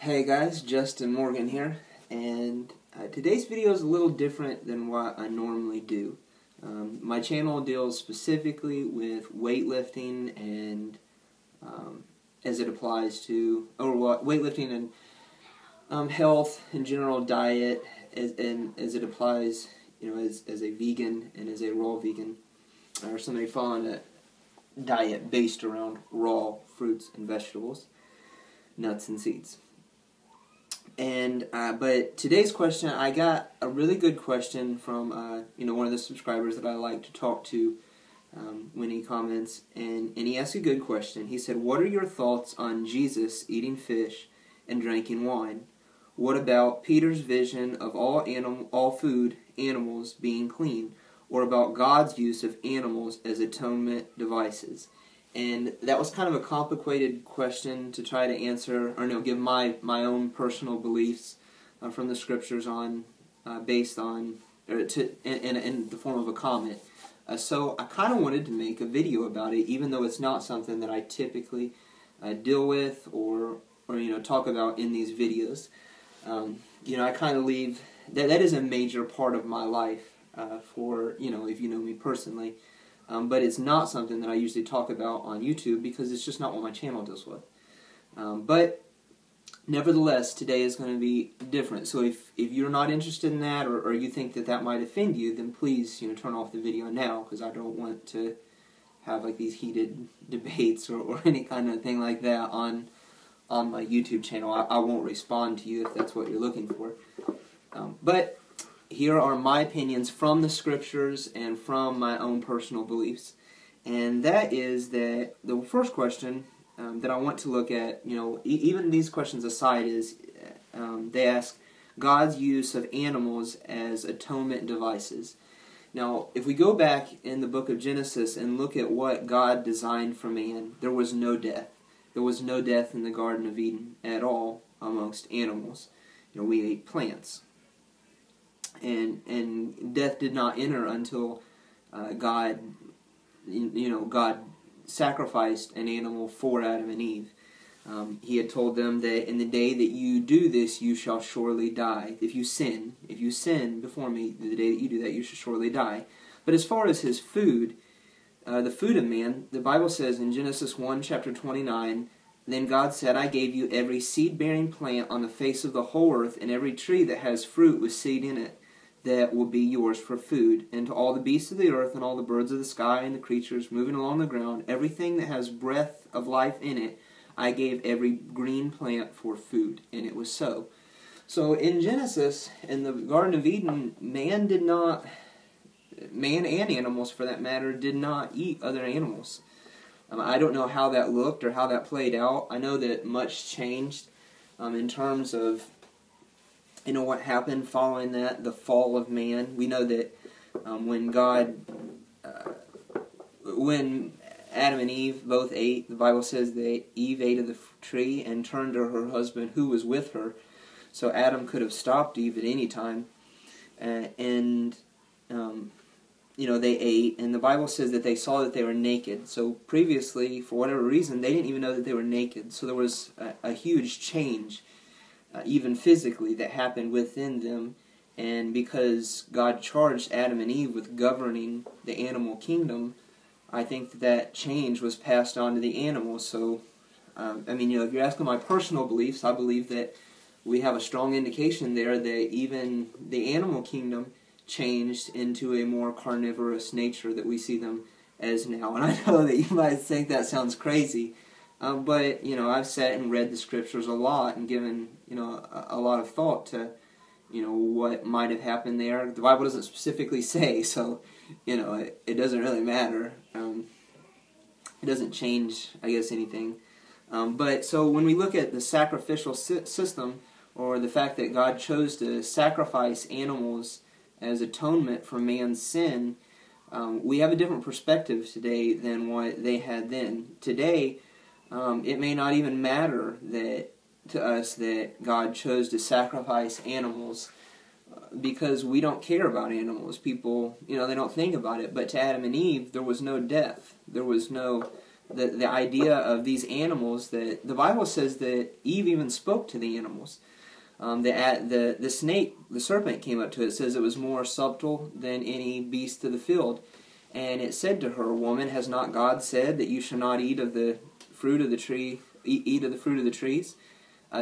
Hey guys, Justin Morgan here, and today's video is a little different than what I normally do. My channel deals specifically with weightlifting and as it applies to, weightlifting and health and general diet, and as it applies, as a vegan and as a raw vegan, or somebody following a diet based around raw fruits and vegetables, nuts and seeds. And but today's question, I got a really good question from one of the subscribers that I like to talk to when he comments, and he asked a good question. He said, "What are your thoughts on Jesus eating fish and drinking wine? What about Peter's vision of all food animals being clean, or about God's use of animals as atonement devices?" And that was kind of a complicated question to try to answer, or give my own personal beliefs from the scriptures on, based on, in the form of a comment. So I kind of wanted to make a video about it, even though it's not something that I typically deal with or talk about in these videos. I kind of leave that is a major part of my life for if you know me personally. But it's not something that I usually talk about on YouTube because it's just not what my channel deals with. But nevertheless, today is going to be different. So if you're not interested in that, or you think that might offend you, then please turn off the video now, because I don't want to have like these heated debates or any kind of thing like that on my YouTube channel. I won't respond to you if that's what you're looking for. But here are my opinions from the scriptures and from my own personal beliefs. And that is that the first question that I want to look at, even these questions aside, is they ask God's use of animals as atonement devices. Now, if we go back in the book of Genesis and look at what God designed for man, there was no death. There was no death in the Garden of Eden at all amongst animals. We ate plants. And death did not enter until God sacrificed an animal for Adam and Eve. He had told them that in the day that you do this, you shall surely die. If you sin before me, the day that you do that, you shall surely die. But as far as his food, the food of man, the Bible says in Genesis 1, chapter 29, "Then God said, I gave you every seed-bearing plant on the face of the whole earth, and every tree that has fruit with seed in it, that will be yours for food. And to all the beasts of the earth, and all the birds of the sky, and the creatures moving along the ground, everything that has breath of life in it, I gave every green plant for food." And it was so. So in Genesis, in the Garden of Eden, man and animals for that matter, did not eat other animals. I don't know how that looked or how that played out. I know that much changed in terms of what happened following that, the fall of man. We know that when Adam and Eve both ate, the Bible says that Eve ate of the tree and turned to her husband who was with her. So Adam could have stopped Eve at any time. They ate, and the Bible says that they saw that they were naked. So previously, for whatever reason, they didn't even know that they were naked. So there was a huge change, even physically, that happened within them. And because God charged Adam and Eve with governing the animal kingdom, I think that change was passed on to the animals. So, if you're asking my personal beliefs, I believe that we have a strong indication there that even the animal kingdom changed into a more carnivorous nature that we see them as now. And I know that you might think that sounds crazy, but I've sat and read the scriptures a lot and given a lot of thought to what might have happened there. The Bible doesn't specifically say, so it doesn't really matter. It doesn't change, I guess, anything. But so when we look at the sacrificial system, or the fact that God chose to sacrifice animals as atonement for man's sin, we have a different perspective today than what they had then. Today, it may not even matter to us that God chose to sacrifice animals, because we don't care about animals. People, they don't think about it. But to Adam and Eve, there was no death. There was no the idea of these animals, that the Bible says that Eve even spoke to the animals. The snake, the serpent, came up to it. It says it was more subtle than any beast of the field. And it said to her, "Woman, has not God said that you shall not eat of the fruit of the tree, eat of the fruit of the trees?"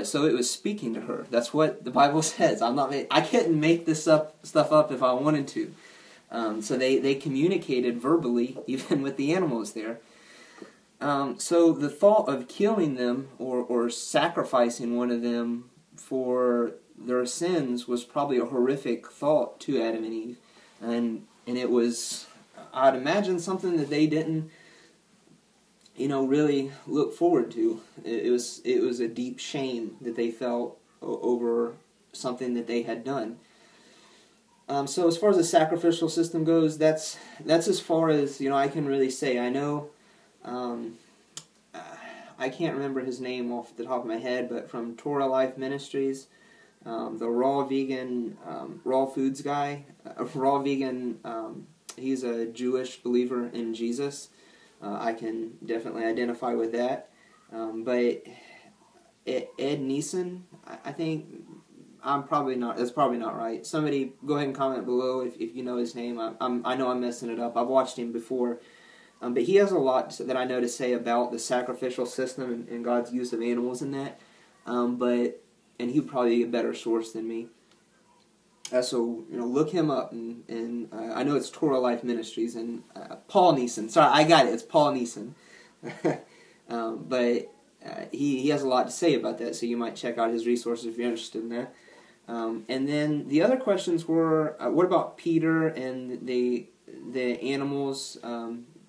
So it was speaking to her. That's what the Bible says. I couldn't make this stuff up if I wanted to. So they communicated verbally, even with the animals there. So the thought of killing them or sacrificing one of them for their sins was probably a horrific thought to Adam and Eve, and it was, I'd imagine, something that they didn't, really look forward to. It was a deep shame that they felt over something that they had done. So as far as the sacrificial system goes, that's as far as I can really say. I know. I can't remember his name off the top of my head, but from Torah Life Ministries, the raw vegan, raw foods guy, raw vegan, he's a Jewish believer in Jesus. I can definitely identify with that. But Ed Neeson, I think, that's probably not right. Somebody go ahead and comment below if you know his name. I know I'm messing it up. I've watched him before. But he has a lot that I know to say about the sacrificial system and God's use of animals in that. And he would probably be a better source than me. So look him up, and I know it's Torah Life Ministries and Paul Neeson. Sorry, I got it. It's Paul Neeson. But he has a lot to say about that, so you might check out his resources if you're interested in that. And then the other questions were, what about Peter and the animals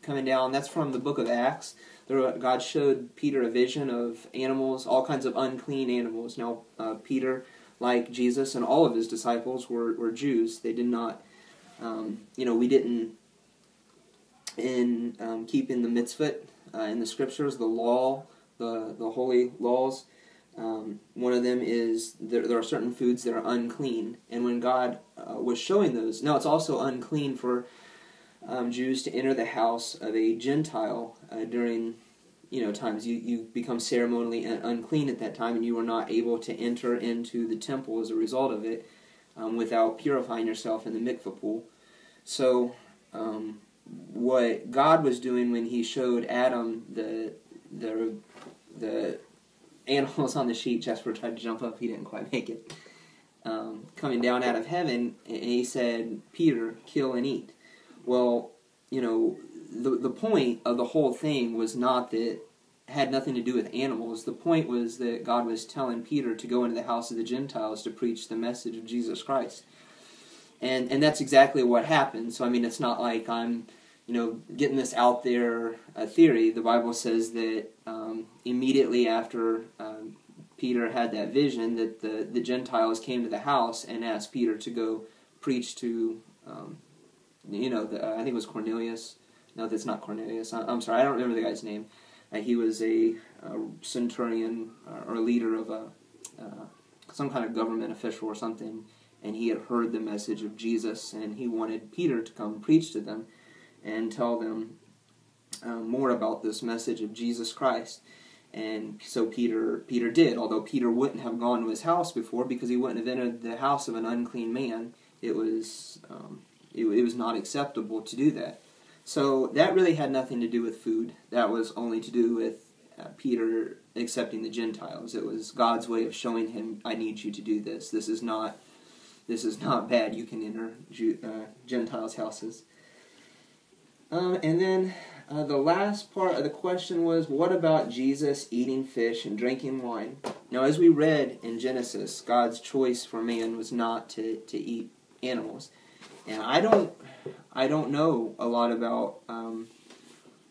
coming down? That's from the book of Acts. God showed Peter a vision of animals, all kinds of unclean animals. Now, Peter, like Jesus and all of his disciples, were Jews. They did not, we didn't keep in the mitzvot, in the scriptures, the law, the holy laws. One of them is there are certain foods that are unclean. And when God was showing those, now it's also unclean for Jews to enter the house of a Gentile during times. You become ceremonially unclean at that time, and you are not able to enter into the temple as a result of it without purifying yourself in the mikveh pool. So what God was doing when He showed Adam the animals on the sheet, Jasper tried to jump up, he didn't quite make it, coming down out of heaven, and He said, "Peter, kill and eat." Well, the point of the whole thing was not that had nothing to do with animals. The point was that God was telling Peter to go into the house of the Gentiles to preach the message of Jesus Christ. And that's exactly what happened. So, it's not like I'm, getting this out there theory. The Bible says that immediately after Peter had that vision, that the Gentiles came to the house and asked Peter to go preach to I think it was Cornelius. No, that's not Cornelius. I'm sorry, I don't remember the guy's name. He was a centurion or a leader of some kind of government official or something, and he had heard the message of Jesus, and he wanted Peter to come preach to them and tell them more about this message of Jesus Christ. And so Peter did, although Peter wouldn't have gone to his house before because he wouldn't have entered the house of an unclean man. It was not acceptable to do that. So that really had nothing to do with food. That was only to do with Peter accepting the Gentiles. It was God's way of showing him, "I need you to do this. This is not bad. You can enter Gentiles' houses." And then the last part of the question was, what about Jesus eating fish and drinking wine? Now, as we read in Genesis, God's choice for man was not to eat animals. And I don't know a lot about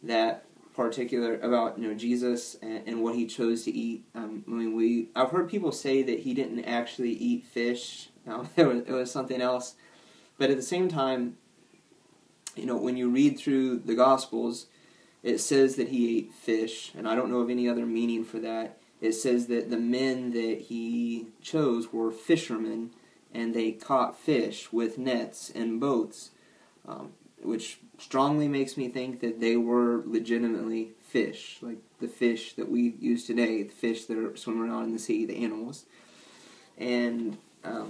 that particular, about Jesus and what He chose to eat. I've heard people say that He didn't actually eat fish. It was something else. But at the same time, when you read through the Gospels, it says that He ate fish, and I don't know of any other meaning for that. It says that the men that He chose were fishermen, and they caught fish with nets and boats, which strongly makes me think that they were legitimately fish, like the fish that we use today, the fish that are swimming around in the sea, the animals. And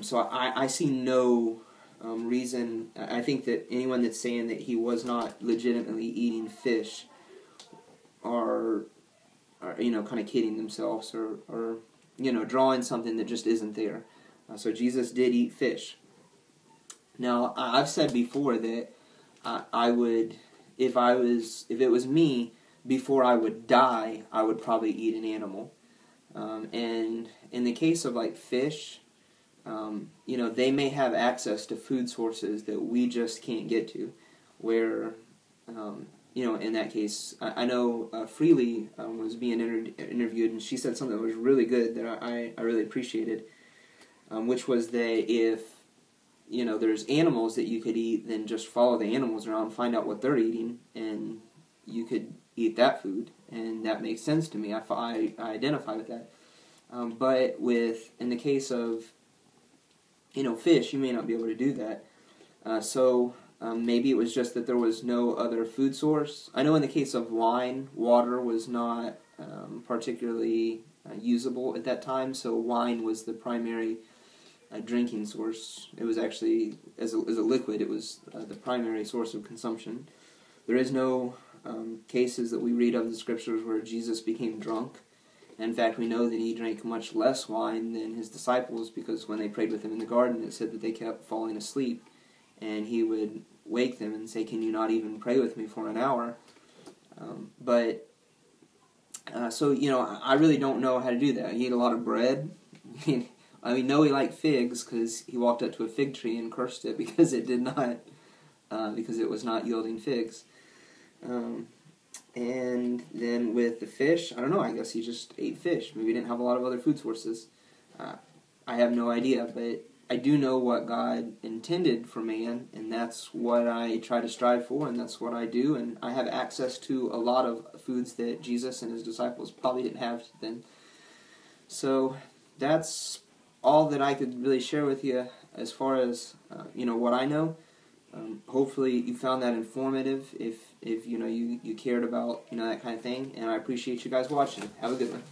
so I see no reason. I think that anyone that's saying that he was not legitimately eating fish are kind of kidding themselves, or drawing something that just isn't there. So Jesus did eat fish. Now, I've said before that I would, if it was me, before I would die, I would probably eat an animal. And in the case of like fish, they may have access to food sources that we just can't get to. Where, in that case, I know Freely was being interviewed, and she said something that was really good that I really appreciated, which was that if there's animals that you could eat, then just follow the animals around, find out what they're eating, and you could eat that food, and that makes sense to me. I identify with that. But in the case of fish, you may not be able to do that. So maybe it was just that there was no other food source. I know in the case of wine, water was not particularly usable at that time, so wine was the primary drinking source. It was actually, as a liquid, it was the primary source of consumption. There is no cases that we read of in the scriptures where Jesus became drunk. And in fact, we know that he drank much less wine than his disciples, because when they prayed with him in the garden, it said that they kept falling asleep. And he would wake them and say, "Can you not even pray with me for an hour?" So I really don't know how to do that. He ate a lot of bread. I know he liked figs, because he walked up to a fig tree and cursed it because it was not yielding figs. And then with the fish, I don't know, I guess he just ate fish. Maybe he didn't have a lot of other food sources. I have no idea, but I do know what God intended for man, and that's what I try to strive for, and that's what I do, and I have access to a lot of foods that Jesus and his disciples probably didn't have then. So that's all that I could really share with you as far as what I know. Hopefully you found that informative if you cared about that kind of thing, and I appreciate you guys watching. Have a good one.